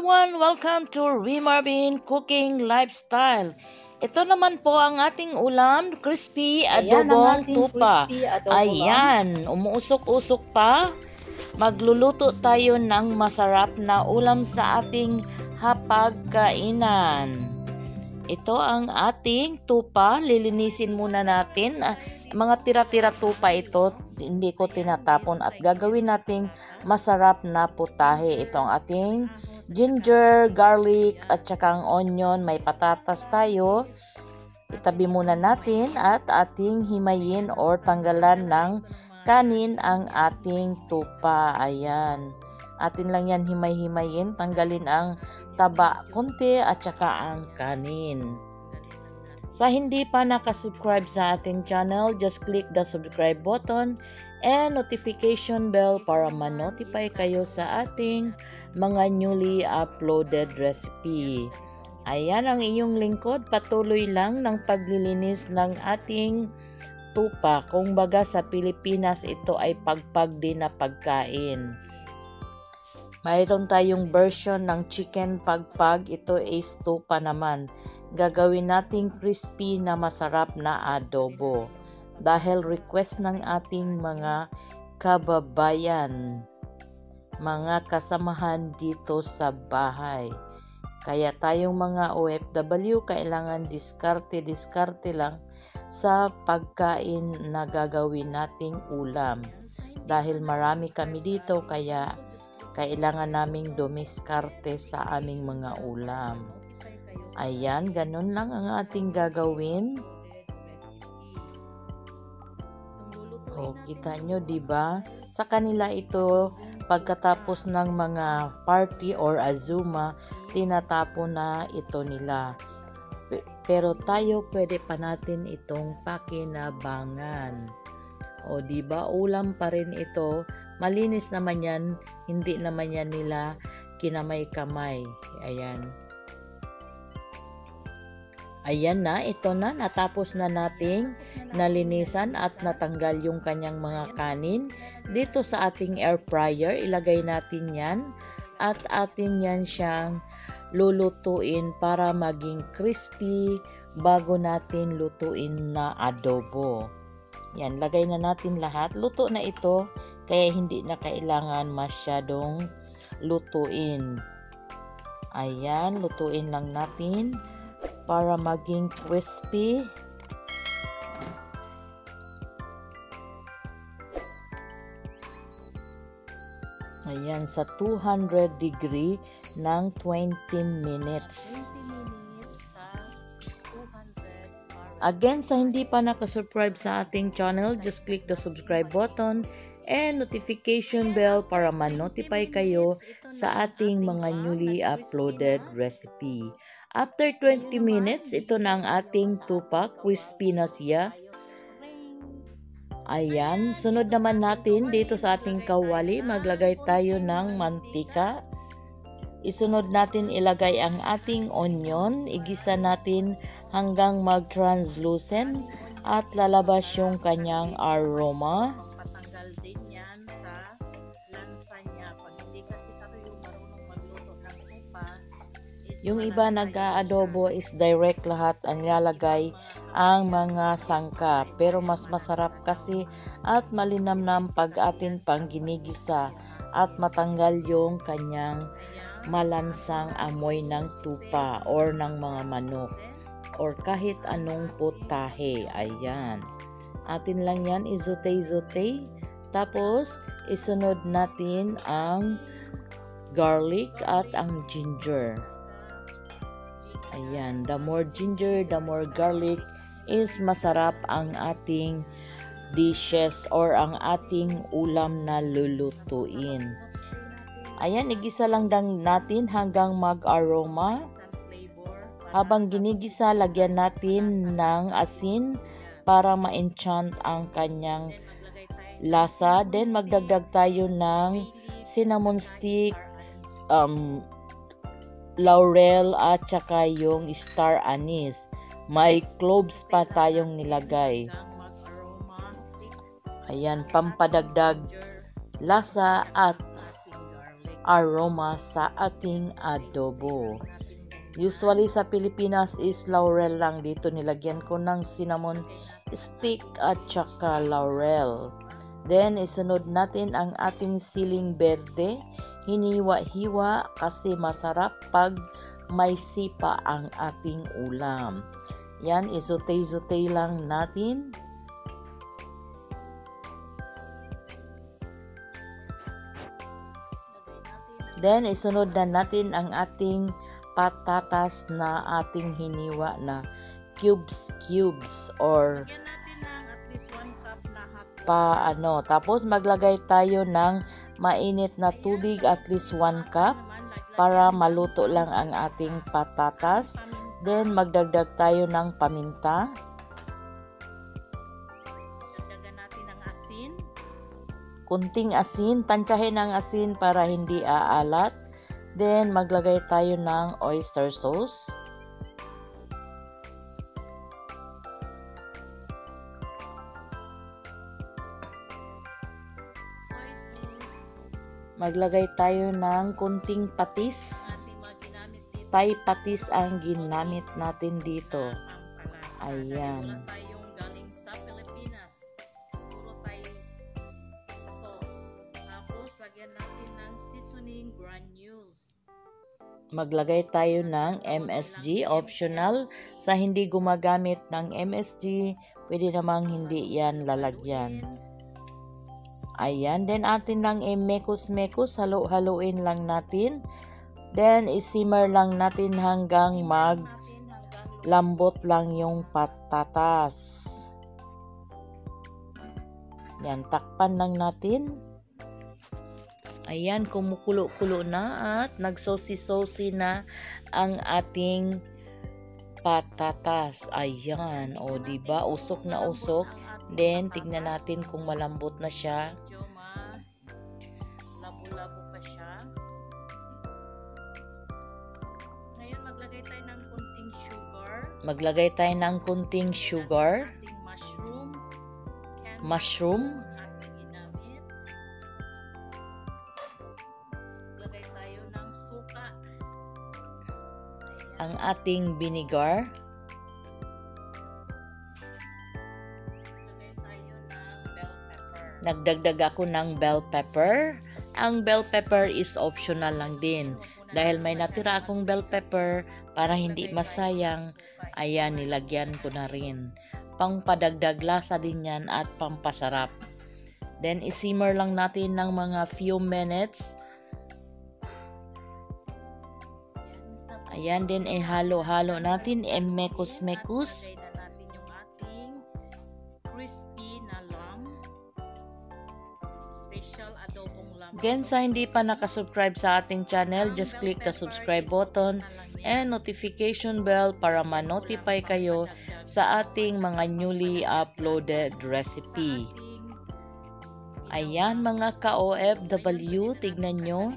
everyone! Welcome to Remarvin Cooking Lifestyle. Ito naman po ang ating ulam, crispy adobong tupa. Ayan, umuusok-usok pa. Magluluto tayo ng masarap na ulam sa ating hapagkainan. Ito ang ating tupa. Lilinisin muna natin. Mga tira-tira tupa ito, hindi ko tinatapon at gagawin nating masarap na putahe. Ito ang ating ginger, garlic at saka ang onion. May patatas tayo. Itabi muna natin at ating himayin or tanggalan ng kanin ang ating tupa. Ayan. Atin lang yan himay-himayin. Tanggalin ang taba konti at saka ang kanin. Sa hindi pa nakasubscribe sa ating channel, just click the subscribe button and notification bell para ma-notify kayo sa ating mga newly uploaded recipe. Ayan ang inyong lingkod, patuloy lang ng paglilinis ng ating tupa. Kung baga sa Pilipinas, ito ay pagpag din na pagkain. Mayroon tayong version ng chicken pagpag, ito is tupa naman. Gagawin nating crispy na masarap na adobo dahil request ng ating mga kababayan, mga kasamahan dito sa bahay. Kaya tayong mga OFW kailangan diskarte lang sa pagkain na gagawin nating ulam. Dahil marami kami dito kaya kailangan naming dumiskarte sa aming mga ulam. Ayan, ganun lang ang ating gagawin. O, kita nyo, diba? Sa kanila ito, pagkatapos ng mga party or azuma, tinatapon na ito nila. Pero tayo, pwede pa natin itong pakinabangan. O, diba? Ulam pa rin ito. Malinis naman yan. Hindi naman yan nila kinamay-kamay. Ayan. Ayan na, ito na, natapos na nating nalinisan at natanggal yung kanyang mga kanin. Dito sa ating air fryer, ilagay natin yan at atin yan siyang lulutuin para maging crispy bago natin lutuin na adobo. Yan, lagay na natin lahat. Luto na ito, kaya hindi na kailangan masyadong lutuin. Ayan, lutuin lang natin para maging crispy. Ayan, sa 200 degree ng 20 minutes. Again, sa hindi pa nakasubscribe sa ating channel, just click the subscribe button and notification bell para ma-notify kayo sa ating mga newly uploaded recipe. After 20 minutes, ito na ang ating tupa. Crispy na siya. Ayan. Sunod naman natin dito sa ating kawali. Maglagay tayo ng mantika. Isunod natin ilagay ang ating onion. Igisa natin hanggang mag-translucent at lalabas yung kanyang aroma. Patanggal din yan sa lansa niya. Pag hindi kasi tayo marunong magluto ng tupa, yung iba nag-aadobo is direct lahat ang lalagay ang mga sangka. Pero mas masarap kasi at malinamnam pag atin pang ginigisa at matanggal yung kanyang malansang amoy ng tupa or ng mga manok or kahit anong putahe. Ayan. Atin lang yan izote-zote. Tapos isunod natin ang garlic at ang ginger. Ayan, the more ginger, the more garlic is masarap ang ating dishes or ang ating ulam na lulutuin. Ayan, igisa lang natin hanggang mag-aroma. Habang ginigisa, lagyan natin ng asin para ma-enchant ang kanyang lasa. Then, magdagdag tayo ng cinnamon stick, laurel at saka yung star anise. May cloves pa tayong nilagay. Ayan, pampadagdag lasa at aroma sa ating adobo. Usually sa Pilipinas is laurel lang. Dito nilagyan ko ng cinnamon stick at saka laurel. Then isunod natin ang ating siling berde. Hiniwa-hiwa kasi masarap pag may sipa ang ating ulam. Yan, isutay-sutay lang natin. Then isunod na natin ang ating patatas na ating hiniwa na cubes or tapos maglagay tayo ng mainit na tubig at least 1 cup para maluto lang ang ating patatas. Then magdagdag tayo ng paminta. Dagdagan natin ng asin. Kunting asin, tansyahin ang asin para hindi aalat. Then, maglagay tayo ng oyster sauce. Maglagay tayo ng kunting patis. Thai patis ang ginamit natin dito. Ayan. Maglagay tayo ng MSG, optional. Sa hindi gumagamit ng MSG, pwede namang hindi yan lalagyan. Ayan, then atin lang mekos-mekos, halo-haloin lang natin. Then isimmer lang natin hanggang lambot lang yung patatas. Yan, takpan lang natin. Ayan, kumukulo-kulo na at nagsosi-sosi na ang ating patatas. Ayan, o diba, usok na usok. Then, tignan natin kung malambot na siya. Labo-labo pa siya. Ngayon, maglagay tayo ng kunting sugar. Maglagay tayo ng kunting sugar. Mushroom. Ang ating vinegar. Nagdagdag ako ng bell pepper. Ang bell pepper is optional lang din. Dahil may natira akong bell pepper para hindi masayang, ayan, nilagyan ko na rin. Pangpadagdag lasa din yan at pampasarap. Then isimmer lang natin ng mga few minutes. Ayan, din halo-halo natin, mekos-mekos. Lagay na natin yung ating crispy na lamb. Special adobong lamb. Again, sa hindi pa nakasubscribe sa ating channel, just click the subscribe button and notification bell para ma-notify kayo sa ating mga newly uploaded recipe. Ayan mga ka-OFW, tignan nyo.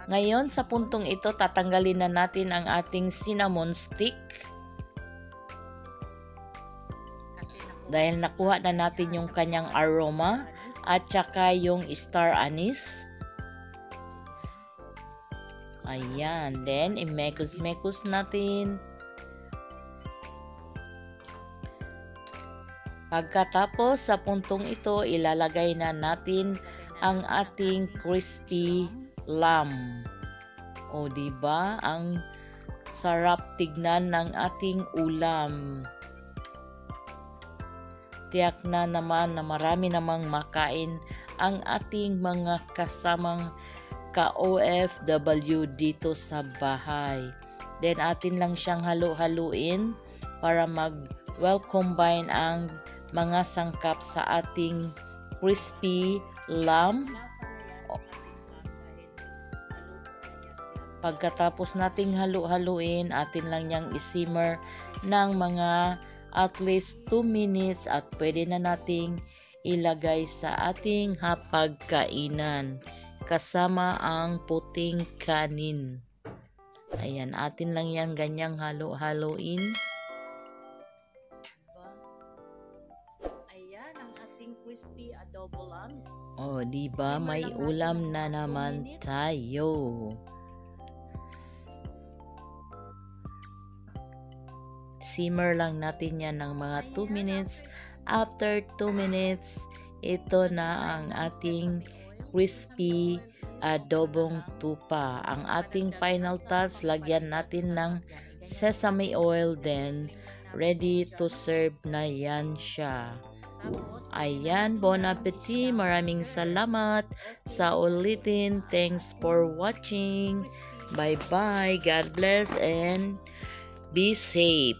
Ngayon, sa puntong ito, tatanggalin na natin ang ating cinnamon stick. Dahil nakuha na natin yung kanyang aroma at saka yung star anise. Ayan. Then, imekos-mekos natin. Pagkatapos, sa puntong ito, ilalagay na natin ang ating crispy lamb. O diba, ang sarap tignan ng ating ulam. Tiyak na naman na marami namang makain ang ating mga kasamang ka-OFW dito sa bahay. Then atin lang siyang halo-haluin para well combine ang mga sangkap sa ating crispy lamb. Pagkatapos nating halu-haluin, atin lang niyang isimmer ng mga at least 2 minutes at pwede na nating ilagay sa ating hapagkainan kasama ang puting kanin. Ayan, atin lang yan ganyang halu-haluin. Ayan ang ating crispy adobo lamb. Oh, di ba may ulam na naman tayo. Simmer lang natin yan ng mga 2 minutes. After 2 minutes, ito na ang ating crispy adobong tupa. Ang ating final touch, lagyan natin ng sesame oil, then ready to serve na yan siya. Ayan, bon appetit. Maraming salamat sa ulitin. Thanks for watching. Bye-bye. God bless and be safe.